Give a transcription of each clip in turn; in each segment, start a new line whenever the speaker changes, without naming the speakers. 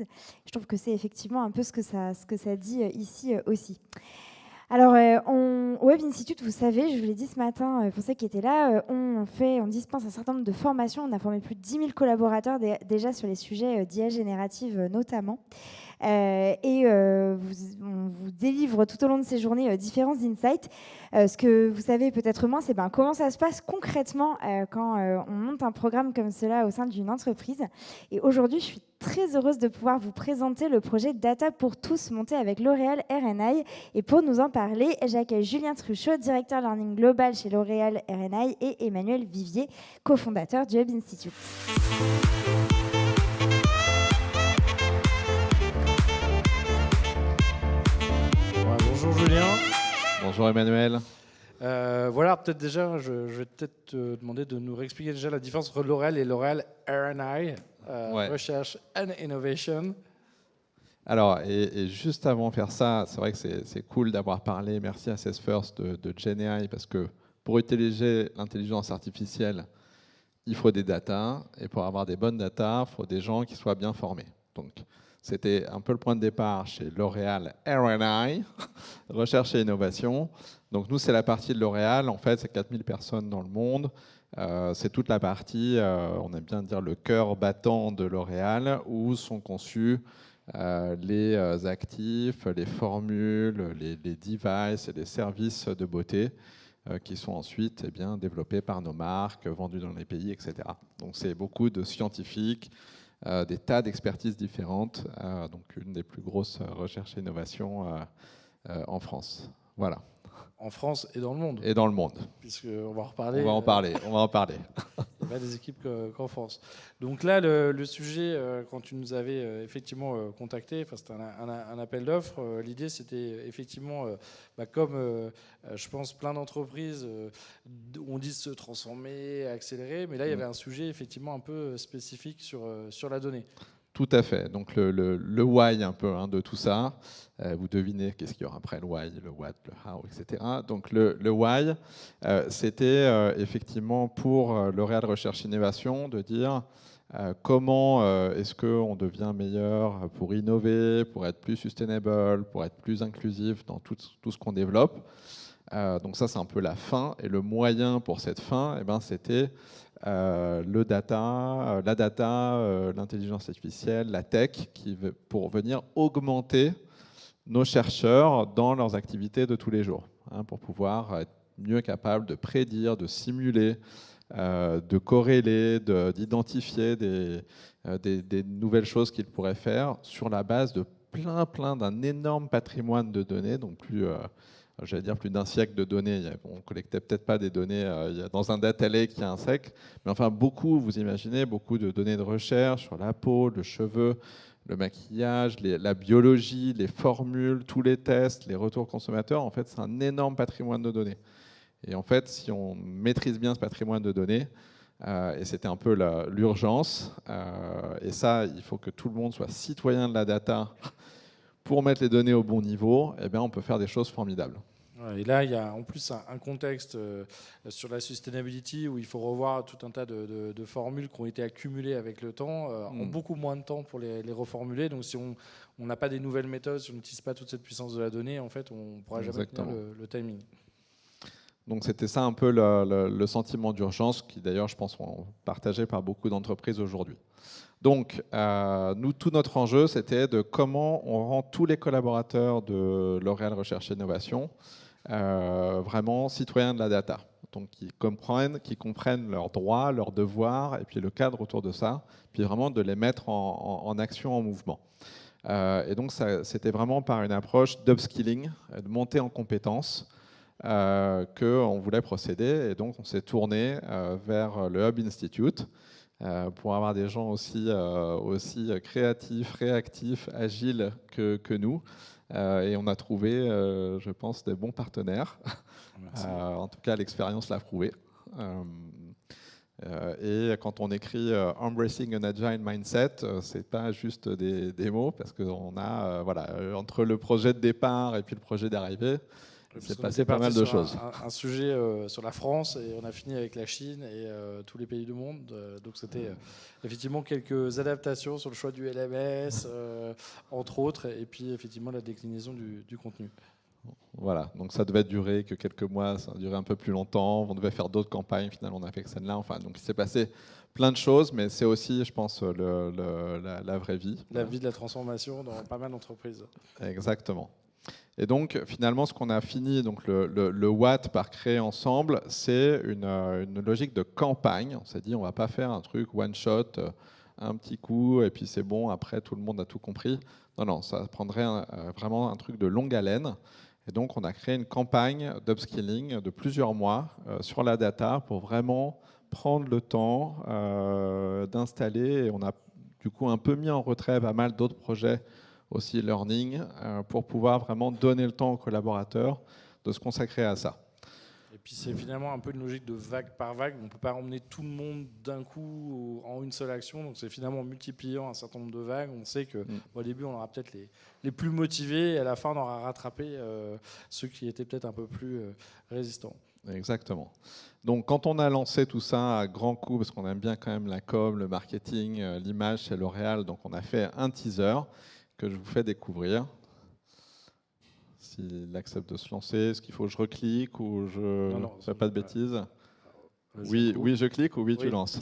entreprises. Je trouve que c'est effectivement un peu ce que ça dit ici aussi. Alors, au Web Institute, vous savez, je vous l'ai dit ce matin, pour ceux qui étaient là, on dispense un certain nombre de formations. On a formé plus de 10 000 collaborateurs déjà sur les sujets d'IA générative notamment. On vous délivre tout au long de ces journées différents insights. Ce que vous savez peut-être moins, c'est comment ça se passe concrètement quand on monte un programme comme cela au sein d'une entreprise. Et aujourd'hui, je suis très heureuse de pouvoir vous présenter le projet Data pour tous monté avec L'Oréal RNI. Et pour nous en parler, j'accueille Julien Truchot, directeur Learning Global chez L'Oréal RNI, et Emmanuel Vivier, cofondateur du Web Institute.
Bonjour Julien.
Bonjour Emmanuel.
Voilà, peut-être déjà, je vais peut-être te demander de nous réexpliquer déjà la différence entre L'Oréal et L'Oréal R&I, Research and Innovation.
Alors, et juste avant de faire ça, c'est vrai que c'est cool d'avoir parlé, merci à SESFirst de GenAI, parce que pour utiliser l'intelligence artificielle, il faut des datas, et pour avoir des bonnes datas, il faut des gens qui soient bien formés. Donc, c'était un peu le point de départ chez L'Oréal R&I, Recherche et Innovation. Donc nous, c'est la partie de L'Oréal. En fait, c'est 4000 personnes dans le monde. C'est toute la partie, on aime bien dire le cœur battant de L'Oréal, où sont conçus les actifs, les formules, les devices et les services de beauté qui sont ensuite développés par nos marques, vendus dans les pays, etc. Donc c'est beaucoup de scientifiques, des tas d'expertises différentes, donc une des plus grosses recherches et innovations en France. Voilà.
En France et dans le monde.
Et dans le monde.
Puisqu'on va en reparler.
On va en parler.
Il y a pas des équipes qu'en France. Donc là, le sujet, quand tu nous avais effectivement contacté, c'était un appel d'offres, l'idée c'était effectivement, comme je pense plein d'entreprises on dit se transformer, accélérer, mais là il y avait un sujet effectivement un peu spécifique sur la donnée.
Tout à fait. Donc le why un peu de tout ça. Vous devinez qu'est-ce qu'il y aura après le why, le what, le how, etc. Donc le why, c'était effectivement pour L'Oréal Recherche Innovation de dire comment est-ce qu'on devient meilleur pour innover, pour être plus sustainable, pour être plus inclusif dans tout ce qu'on développe. Donc ça, c'est un peu la fin. Et le moyen pour cette fin, c'était la data, l'intelligence artificielle, la tech, pour venir augmenter nos chercheurs dans leurs activités de tous les jours, pour pouvoir être mieux capables de prédire, de simuler, de corréler, d'identifier des nouvelles choses qu'ils pourraient faire sur la base de d'un énorme patrimoine de données, donc plus d'un siècle de données. On ne collectait peut-être pas des données dans un data lake il y a un siècle, mais enfin beaucoup, vous imaginez, beaucoup de données de recherche sur la peau, le cheveu, le maquillage, la biologie, les formules, tous les tests, les retours consommateurs. En fait, c'est un énorme patrimoine de données. Et en fait, si on maîtrise bien ce patrimoine de données, et c'était un peu l'urgence, et ça, il faut que tout le monde soit citoyen de la data pour mettre les données au bon niveau, on peut faire des choses formidables.
Et là, il y a en plus un contexte sur la sustainability où il faut revoir tout un tas de formules qui ont été accumulées avec le temps, en beaucoup moins de temps pour les reformuler. Donc si on n'a pas des nouvelles méthodes, si on n'utilise pas toute cette puissance de la donnée, en fait, on ne pourra jamais tenir le timing.
Donc c'était ça un peu le sentiment d'urgence qui d'ailleurs, je pense, est partagé par beaucoup d'entreprises aujourd'hui. Donc, tout notre enjeu, c'était de comment on rend tous les collaborateurs de L'Oréal Recherche et Innovation vraiment citoyens de la data. Donc, qui comprennent leurs droits, leurs devoirs, et puis le cadre autour de ça, puis vraiment de les mettre en action, en mouvement. Et donc, c'était vraiment par une approche d'upskilling, de montée en compétences, qu'on voulait procéder. Et donc, on s'est tourné vers le Hub Institute, pour avoir des gens aussi créatifs, réactifs, agiles que nous. Et on a trouvé, je pense, des bons partenaires. En tout cas, l'expérience l'a prouvé. Et quand on écrit « Embracing an Agile Mindset », c'est pas juste des mots, parce qu'on a, entre le projet de départ et puis le projet d'arrivée, Il s'est passé pas mal de choses.
Un sujet sur la France et on a fini avec la Chine et tous les pays du monde. Donc c'était effectivement quelques adaptations sur le choix du LMS, entre autres, et puis effectivement la déclinaison du contenu.
Voilà, donc ça devait durer que quelques mois, ça a duré un peu plus longtemps. On devait faire d'autres campagnes, finalement on a fait que celle-là. Enfin, donc il s'est passé plein de choses, mais c'est aussi, je pense, la vraie vie.
La vie de la transformation dans pas mal d'entreprises.
Exactement. Et donc, finalement, ce qu'on a fini, donc le Watt par créer ensemble, c'est une logique de campagne. On s'est dit, on ne va pas faire un truc one shot, un petit coup, et puis c'est bon, après tout le monde a tout compris. Non, non, ça prendrait vraiment un truc de longue haleine. Et donc, on a créé une campagne d'upskilling de plusieurs mois sur la data pour vraiment prendre le temps d'installer. Et on a du coup un peu mis en retrait pas mal d'autres projets aussi learning, pour pouvoir vraiment donner le temps aux collaborateurs de se consacrer à ça.
Et puis c'est finalement un peu une logique de vague par vague. On ne peut pas emmener tout le monde d'un coup en une seule action. Donc c'est finalement en multipliant un certain nombre de vagues. On sait qu'au début, on aura peut-être les plus motivés et à la fin, on aura rattrapé ceux qui étaient peut-être un peu plus résistants.
Exactement. Donc quand on a lancé tout ça à grands coups, parce qu'on aime bien quand même la com, le marketing, l'image chez L'Oréal, donc on a fait un teaser que je vous fais découvrir. S'il accepte de se lancer, est-ce qu'il faut que je reclique ou je ne fais pas de bêtises? Oui, oui, je clique ou oui, tu lances.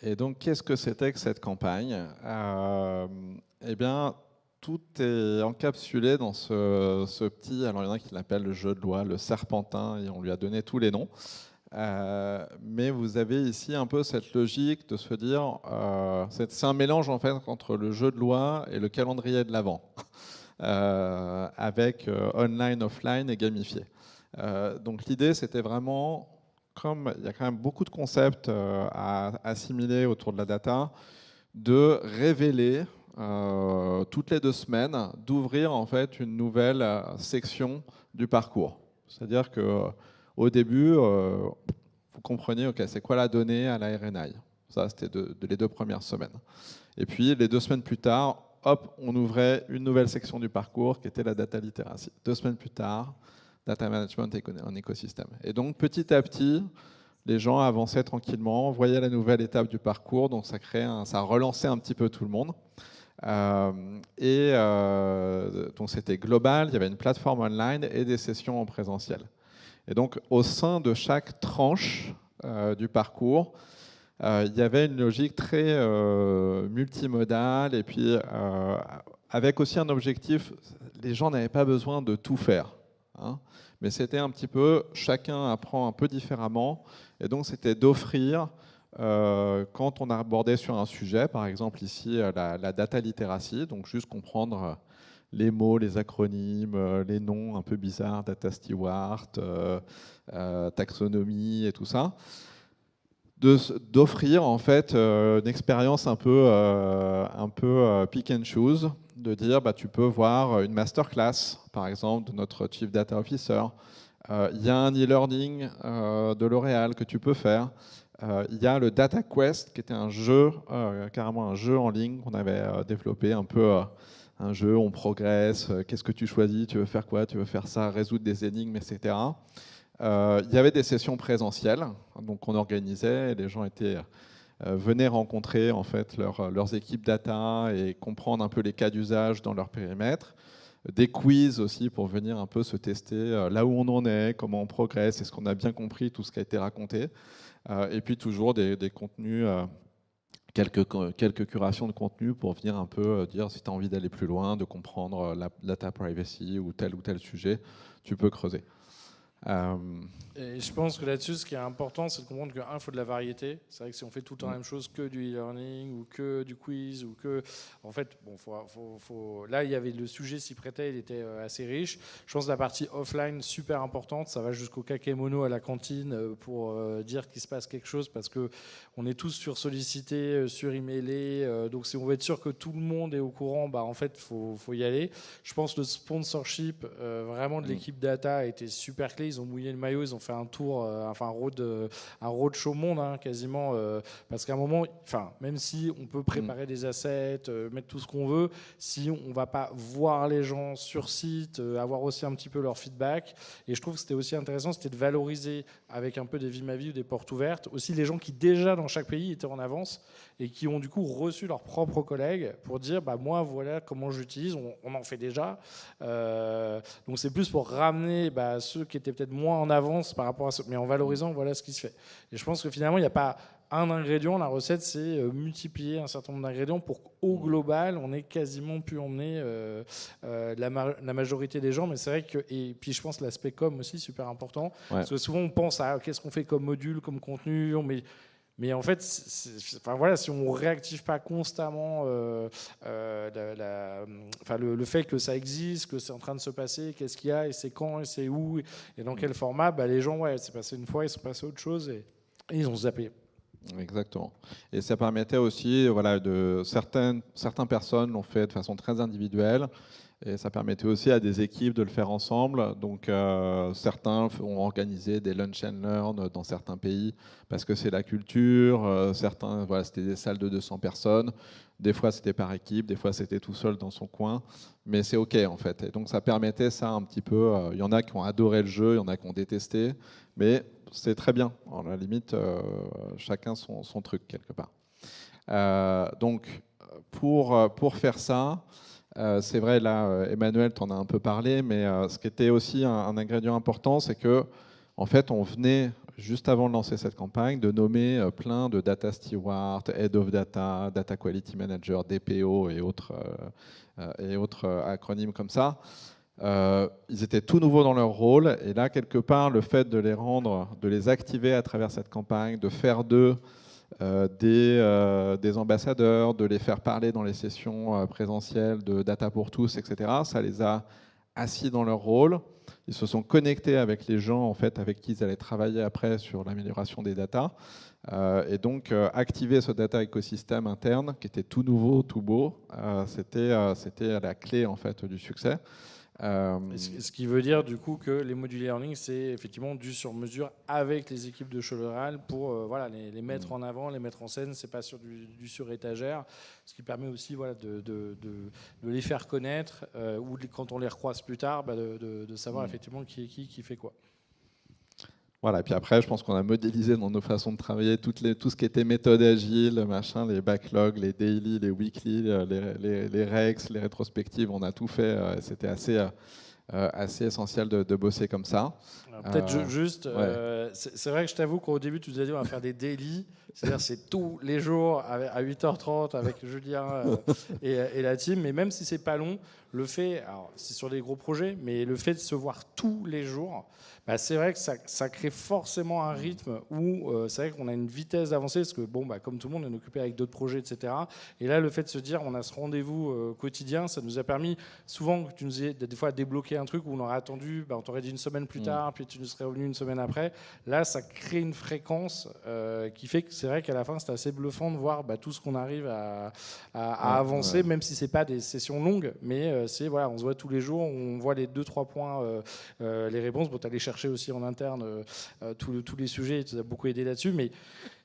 Et donc, qu'est-ce que c'était que cette campagne? Eh bien, tout est encapsulé dans ce petit, alors il y en a qui l'appellent le jeu de loi, le serpentin, et on lui a donné tous les noms. Mais vous avez ici un peu cette logique de se dire, c'est un mélange en fait entre le jeu de loi et le calendrier de l'Avent, avec online, offline et gamifié. Donc l'idée, c'était vraiment, comme il y a quand même beaucoup de concepts à assimiler autour de la data, de révéler toutes les 2 semaines, d'ouvrir en fait une nouvelle section du parcours. C'est-à-dire que au début, vous compreniez, ok, c'est quoi la donnée à la RNI? Ça, c'était les 2 premières semaines. Et puis, les 2 semaines plus tard, hop, on ouvrait une nouvelle section du parcours qui était la data literacy. 2 semaines plus tard, data management en écosystème. Et donc, petit à petit, les gens avançaient tranquillement, voyaient la nouvelle étape du parcours, donc ça relançait un petit peu tout le monde. Donc, c'était global, il y avait une plateforme online et des sessions en présentiel. Et donc, au sein de chaque tranche du parcours, il y avait une logique très multimodale et puis avec aussi un objectif, les gens n'avaient pas besoin de tout faire, hein, mais c'était un petit peu, chacun apprend un peu différemment, et donc c'était d'offrir, quand on abordait sur un sujet, par exemple ici la data literacy, donc juste comprendre les mots, les acronymes, les noms un peu bizarres, data steward, taxonomie et tout ça, d'offrir en fait une expérience un peu pick and choose, de dire bah, tu peux voir une masterclass par exemple de notre Chief Data Officer, il y a un e-learning de L'Oréal que tu peux faire, il y a le Data Quest qui était un jeu, carrément un jeu en ligne qu'on avait développé, un peu un jeu, on progresse, qu'est-ce que tu choisis, tu veux faire quoi, tu veux faire ça, résoudre des énigmes, etc. Il y avait des sessions présentielles, donc on organisait, et les gens venaient rencontrer en fait leurs équipes data et comprendre un peu les cas d'usage dans leur périmètre. Des quiz aussi pour venir un peu se tester là où on en est, comment on progresse, est-ce qu'on a bien compris tout ce qui a été raconté. Et puis toujours des contenus quelques curations de contenu pour venir un peu dire si tu as envie d'aller plus loin, de comprendre la data privacy ou tel sujet, tu peux creuser.
Et je pense que là-dessus, ce qui est important, c'est de comprendre qu'il faut de la variété. C'est vrai que si on fait tout le temps la même chose, que du e-learning ou que du quiz ou que, en fait, bon, là, il y avait le sujet s'y prêtait, il était assez riche. Je pense que la partie offline super importante, ça va jusqu'au kakémono à la cantine pour dire qu'il se passe quelque chose parce que on est tous sursollicités, sur-emailés. Donc si on veut être sûr que tout le monde est au courant, bah en fait, faut y aller. Je pense que le sponsorship vraiment de l'équipe data a été super clé. Ils ont mouillé le maillot, ils ont fait un tour, un roadshow monde quasiment, parce qu'à un moment, même si on peut préparer des assets, mettre tout ce qu'on veut, si on va pas voir les gens sur site, avoir aussi un petit peu leur feedback. Et je trouve que c'était aussi intéressant, c'était de valoriser avec un peu des Vimavi ou des portes ouvertes, aussi les gens qui déjà dans chaque pays étaient en avance et qui ont du coup reçu leurs propres collègues pour dire bah moi voilà comment j'utilise, on en fait déjà. Donc c'est plus pour ramener ceux qui étaient peut-être moins en avance par rapport à ça, mais en valorisant voilà ce qui se fait. Et je pense que finalement il n'y a pas un ingrédient, la recette c'est multiplier un certain nombre d'ingrédients pour qu'au global on ait quasiment pu emmener la majorité des gens. Mais c'est vrai que, et puis je pense l'aspect com aussi super important, parce que souvent on pense à qu'est-ce qu'on fait comme module, comme contenu, mais en fait, voilà, si on ne réactive pas constamment le fait que ça existe, que c'est en train de se passer, qu'est-ce qu'il y a, et c'est quand, et c'est où, et dans quel format, les gens, c'est passé une fois, ils sont passés à autre chose, et ils ont zappé.
Exactement. Et ça permettait aussi, voilà, certaines personnes l'ont fait de façon très individuelle. Et ça permettait aussi à des équipes de le faire ensemble. Donc, certains ont organisé des lunch and learn dans certains pays parce que c'est la culture. Certains, voilà, c'était des salles de 200 personnes. Des fois, c'était par équipe. Des fois, c'était tout seul dans son coin. Mais c'est OK, en fait. Et donc, ça permettait ça un petit peu. Il y en a qui ont adoré le jeu. Il y en a qui ont détesté. Mais c'est très bien. À la limite, chacun son truc, quelque part. Donc, pour faire ça... c'est vrai, là, Emmanuel t'en a un peu parlé, mais ce qui était aussi un ingrédient important, c'est que, en fait, on venait, juste avant de lancer cette campagne, de nommer plein de data stewards, head of data, data quality manager, DPO et autres acronymes comme ça. Ils étaient tout nouveaux dans leur rôle, et là, quelque part, le fait de les activer à travers cette campagne, de faire d'eux des ambassadeurs, de les faire parler dans les sessions présentielles de Data pour tous, etc. Ça les a assis dans leur rôle. Ils se sont connectés avec les gens en fait, avec qui ils allaient travailler après sur l'amélioration des data. Et donc, activer ce data écosystème interne qui était tout nouveau, tout beau, c'était la clé en fait, du succès.
Ce qui veut dire du coup que les modules e-learning, c'est effectivement du sur-mesure avec les équipes de Choleral pour voilà, les mettre en avant, les mettre en scène. C'est pas sur du sur-étagère, ce qui permet aussi voilà, de les faire connaître ou quand on les recroise plus tard, de savoir effectivement qui est qui fait quoi.
Voilà, et puis après, je pense qu'on a modélisé dans nos façons de travailler tout ce qui était méthode agile, machin, les backlogs, les daily, les weekly, les rex, les rétrospectives, on a tout fait. C'était assez essentiel de bosser comme ça.
Peut-être juste, c'est vrai que je t'avoue qu'au début, tu nous as dit on va faire des daily, c'est-à-dire c'est tous les jours à 8h30 avec Julien et la team, mais même si c'est pas long, le fait, alors c'est sur des gros projets, mais le fait de se voir tous les jours, c'est vrai que ça crée forcément un rythme où c'est vrai qu'on a une vitesse d'avancée, parce que bon, comme tout le monde, on est occupé avec d'autres projets, etc. Et là, le fait de se dire on a ce rendez-vous quotidien, ça nous a permis, souvent, que tu nous aies des fois débloquer un truc où on aurait attendu, on t'aurait dit une semaine plus tard, puis tu nous serais revenu une semaine après. Là, ça crée une fréquence qui fait que c'est vrai qu'à la fin, c'est assez bluffant de voir tout ce qu'on arrive à avancer, même si c'est pas des sessions longues, mais c'est voilà, on se voit tous les jours, on voit les 2-3 points, les réponses. Bon, tu allais chercher aussi en interne tous les sujets, tu as beaucoup aidé là-dessus, mais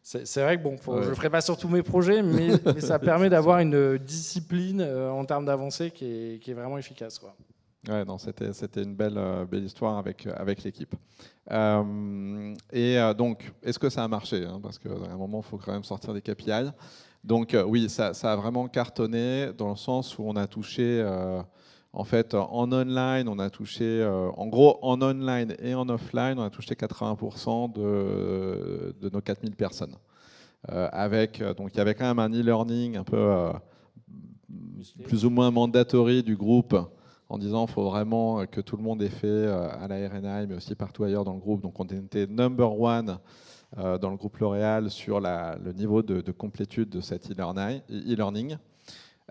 c'est vrai que bon, je ne le ferai pas sur tous mes projets, mais ça permet d'avoir une discipline en termes d'avancée qui est vraiment efficace, quoi.
Ouais, non, c'était une belle histoire avec l'équipe. Donc, est-ce que ça a marché, hein, parce qu'à un moment, il faut quand même sortir des KPI. Donc, oui, ça a vraiment cartonné dans le sens où on a touché, en fait, en online, on a touché, en gros, en online et en offline, on a touché 80% de nos 4000 personnes. Donc il y avait quand même un e-learning un peu plus ou moins mandatory du groupe, en disant qu'il faut vraiment que tout le monde ait fait à la RNI, mais aussi partout ailleurs dans le groupe. Donc on était number one dans le groupe L'Oréal sur le niveau de complétude de cet e-learning.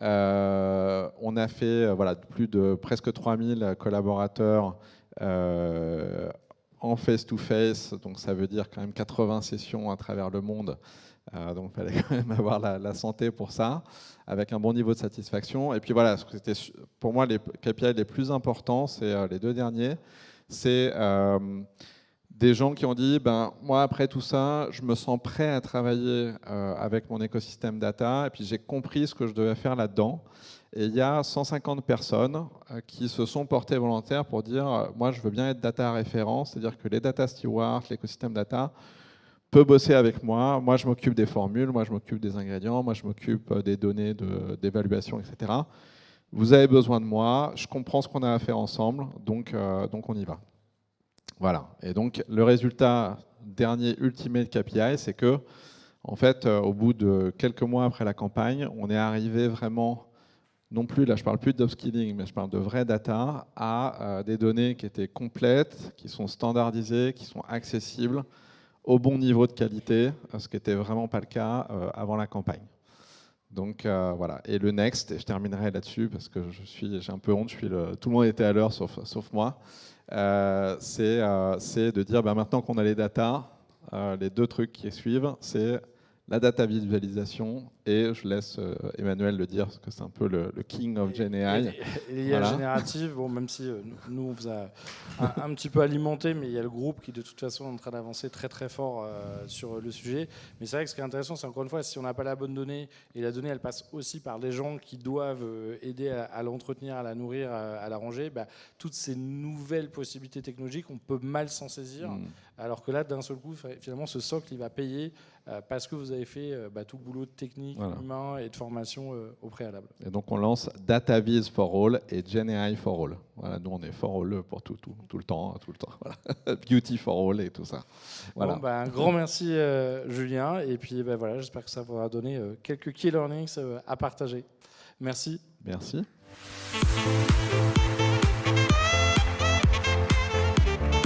On a fait plus de presque 3000 collaborateurs en face-to-face, donc ça veut dire quand même 80 sessions à travers le monde. Donc il fallait quand même avoir la santé pour ça, avec un bon niveau de satisfaction. Et puis voilà, c'était pour moi les KPI les plus importants, c'est les 2 derniers. C'est des gens qui ont dit, moi après tout ça, je me sens prêt à travailler avec mon écosystème data, et puis j'ai compris ce que je devais faire là-dedans. Et il y a 150 personnes qui se sont portées volontaires pour dire, moi je veux bien être data référent, c'est-à-dire que les data stewards, l'écosystème data, peut bosser avec moi. Moi, je m'occupe des formules, moi, je m'occupe des ingrédients, moi, je m'occupe des données d'évaluation, etc. Vous avez besoin de moi, je comprends ce qu'on a à faire ensemble, donc on y va. Voilà. Et donc, le résultat dernier ultimate KPI, c'est que, en fait, au bout de quelques mois après la campagne, on est arrivé vraiment, non plus, là, je parle plus d'upskilling, mais je parle de vraie data, à des données qui étaient complètes, qui sont standardisées, qui sont accessibles, au bon niveau de qualité, ce qui n'était vraiment pas le cas avant la campagne. Donc voilà. Et le next, et je terminerai là-dessus parce que j'ai un peu honte, tout le monde était à l'heure sauf moi, c'est de dire maintenant qu'on a les data, les 2 trucs qui suivent, c'est la data visualisation, et je laisse Emmanuel le dire, parce que c'est un peu le king of GenAI.
Et l'IA générative, bon, même si nous, on vous a un petit peu alimenté, mais il y a le groupe qui, de toute façon, est en train d'avancer très, très fort sur le sujet. Mais c'est vrai que ce qui est intéressant, c'est encore une fois, si on n'a pas la bonne donnée, et la donnée, elle passe aussi par des gens qui doivent aider à l'entretenir, à la nourrir, à la ranger, toutes ces nouvelles possibilités technologiques, on peut mal s'en saisir. Alors que là, d'un seul coup, finalement, ce socle, il va payer parce que vous avez fait tout le boulot de technique, humain et de formation au préalable.
Et donc on lance DataVis for All et GenAI for All. Voilà, nous on est for all pour tout le temps. Voilà. Beauty for All et tout ça. Voilà.
Bon, un grand merci Julien, et puis voilà, j'espère que ça vous aura donné quelques key learnings à partager. Merci.
Merci.